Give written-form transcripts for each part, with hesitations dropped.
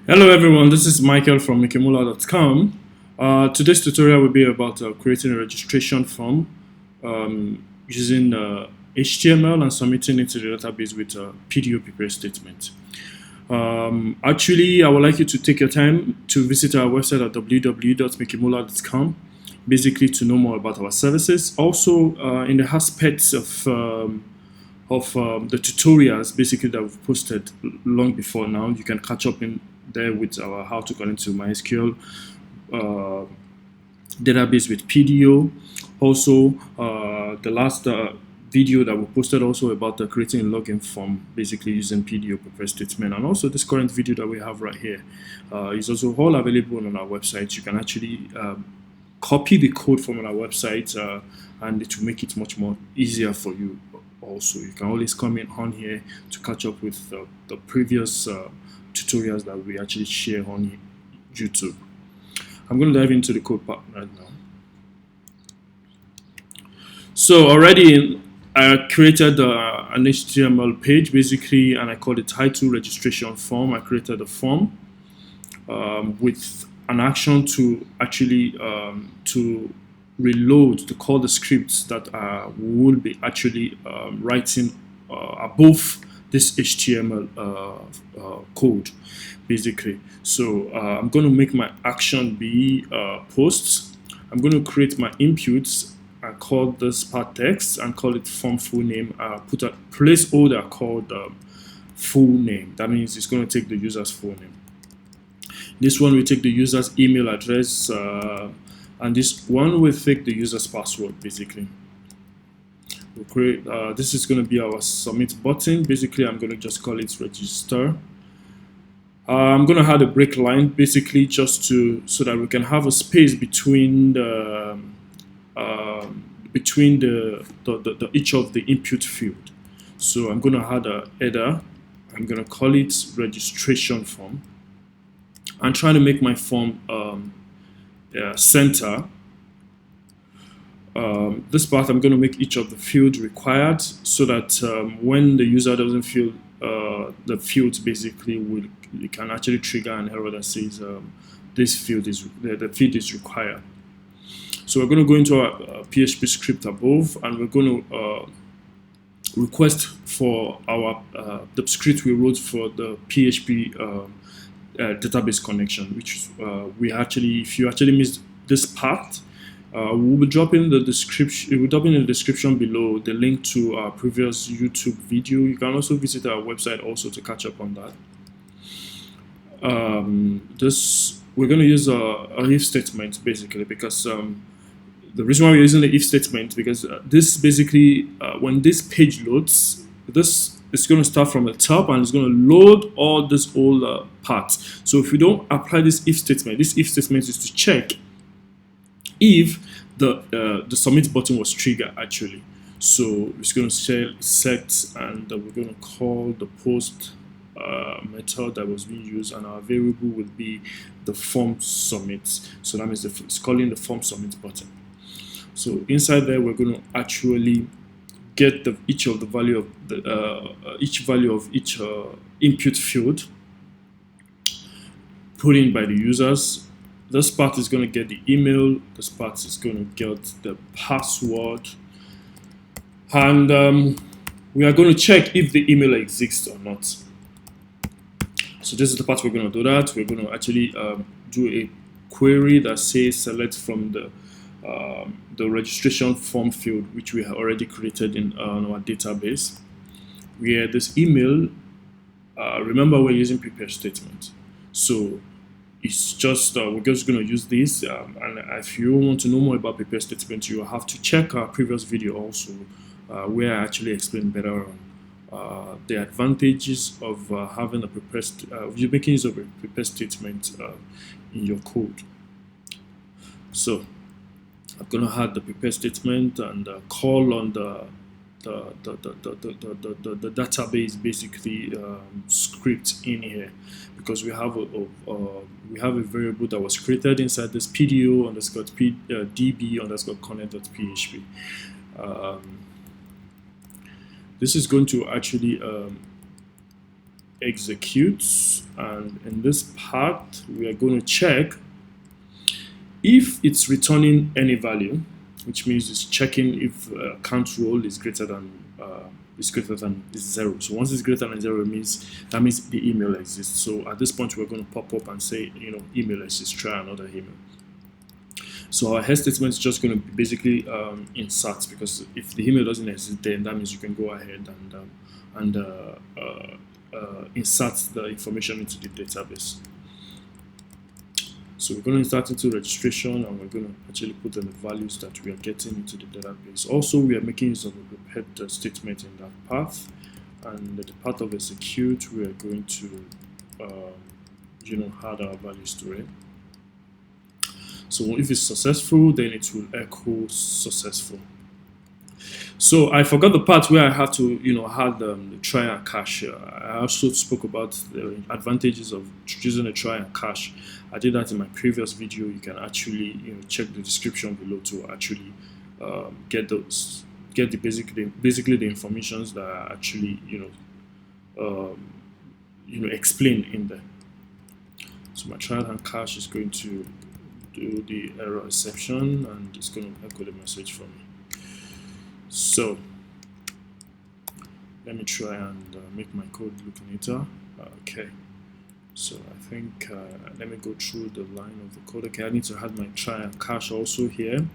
Hello everyone, this is Michael from mikimula.com. Today's tutorial will be about creating a registration form using HTML and submitting it to the database with a PDO prepare statement. Actually, I would like you to take your time to visit our website at www.mikimula.com, basically to know more about our services. Also, in the aspects of the tutorials basically that we've posted long before now, you can catch up in there with our how to connect to MySQL uh, database with PDO. Also, the last video that we posted also about creating a login form basically using PDO prepare statement, and also this current video that we have right here is also all available on our website. You can actually copy the code from our website and it will make it much more easier for you. Also, you can always come in on here to catch up with the previous tutorials that we actually share on YouTube. I'm going to dive into the code part right now. So already I created an HTML page basically, and I called it title registration form. I created a form with an action to actually to reload, to call the scripts that we will be actually writing above this HTML code basically. So I'm going to make my action be posts. I'm going to create my inputs and call this part text and call it form full name. Put a placeholder called full name. That means it's going to take the user's full name. This one will take the user's email address, and this one will take the user's password basically. We'll create, this is going to be our submit button. Basically, I'm going to just call it register. I'm going to add a break line basically just to so that we can have a space between the each of the input field. So I'm going to add a header. I'm going to call it registration form. I'm trying to make my form center. This part I'm going to make each of the fields required so that when the user doesn't fill the fields basically you can actually trigger an error that says this field is the field is required. So we're going to go into our PHP script above, and we're going to request for our the script we wrote for the PHP database connection, which we actually, if you actually missed this part, we'll be dropping the description. We'll drop in the description below the link to our previous YouTube video. You can also visit our website also to catch up on that. We're going to use a if statement basically because the reason why we're using the if statement because this basically when this page loads, this is going to start from the top and it's going to load all this whole parts. So if you don't apply this if statement is to check if the submit button was triggered actually. So it's going to set and we're going to call the post method that was being used, and our variable will be the form submit. So that means it's calling the form submit button. So inside there, we're going to actually get each of the value of the each value of each input field put in by the users. This part is going to get the email. This part is going to get the password, and we are going to check if the email exists or not. So this is the part we're going to do that. We're going to actually do a query that says select from the registration form field, which we have already created in our database, where this email, remember we're using prepare statement. So it's just, we're just going to use this. And if you want to know more about prepare statement, you have to check our previous video also, where I actually explain better on the advantages of having a making use of a prepare statement in your code. So I'm going to add the prepare statement and call on the database basically script in here, because we have a variable that was created inside this PDO underscore db underscore connect.php. This is going to actually execute, and in this part we are going to check if it's returning any value, which means it's checking if count roll is greater than zero. So once it's greater than zero, that means the email exists. So at this point, we're going to pop up and say, email exists, try another email. So our head statement is just going to be basically insert, because if the email doesn't exist, then that means you can go ahead and insert the information into the database. So we're going to insert into registration, and we're going to actually put in the values that we are getting into the database. Also, we are making use of a prepared statement in that path, and the part of execute, we are going to add our values to it. So if it's successful, then it will echo successful. So I forgot the part where I had to, add the try and cache. I also spoke about the advantages of choosing a try and cache. I did that in my previous video. You can actually, check the description below to actually get basically the informations that are actually, explained in there. So my try and cache is going to do the error exception, and it's going to echo the message for me. So let me try and make my code look neater. Okay, so I think let me go through the line of the code. Okay, I need to add my try and cache also here.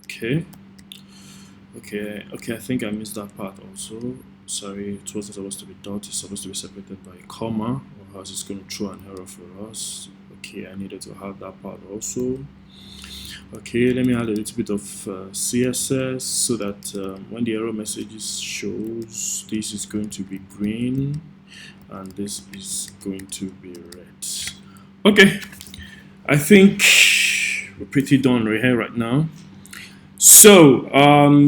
Okay, I think I missed that part also. Sorry, it wasn't supposed to be dot, it's supposed to be separated by a comma, or else it's going to throw an error for us. Okay, I needed to have that part also. Okay, let me add a little bit of CSS so that when the error messages shows, this is going to be green and this is going to be red. Okay, I think we're pretty done right here right now. So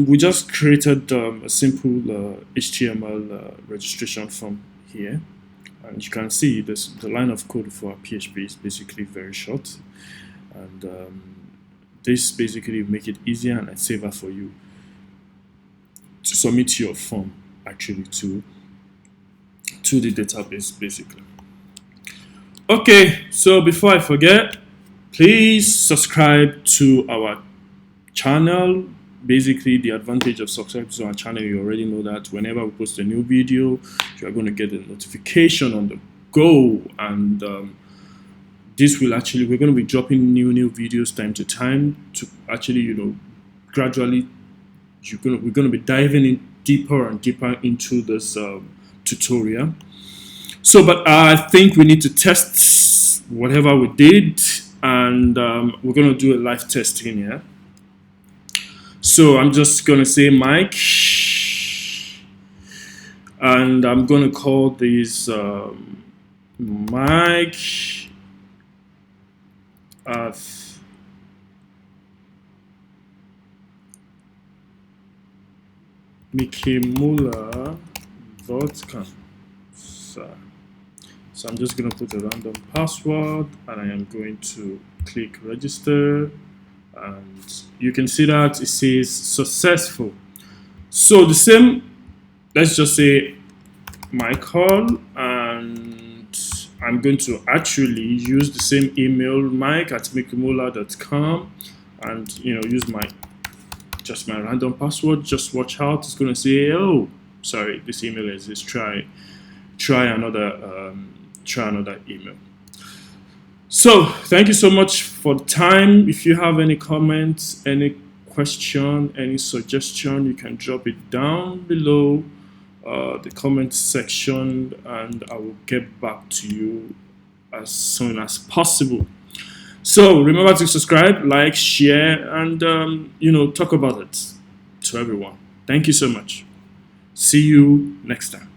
we just created a simple HTML registration form here, and you can see this, the line of code for our PHP is basically very short, and this basically make it easier and safer for you to submit your form actually to the database basically. Okay, so before I forget, please subscribe to our channel. Basically, the advantage of subscribing to our channel, you already know that whenever we post a new video, you are going to get a notification on the go, and this will actually, we're going to be dropping new videos time to time to actually, gradually, we're going to be diving in deeper and deeper into this tutorial. So, but I think we need to test whatever we did, and we're going to do a live test in here. So I'm just going to say Mike, and I'm going to call this Mike at mikimula.com. So I'm just going to put a random password, and I am going to click register, and you can see that it says successful. So the same, let's just say Michael, and I'm going to actually use the same email, Mike at mikimula.com, and use my random password. Just watch out, it's going to say, oh, sorry, this email is this, try another email. So thank you so much for the time. If you have any comments, any question, any suggestion, you can drop it down below the comment section, and I will get back to you as soon as possible. So remember to subscribe, like, share, and talk about it to everyone. Thank you so much. See you next time.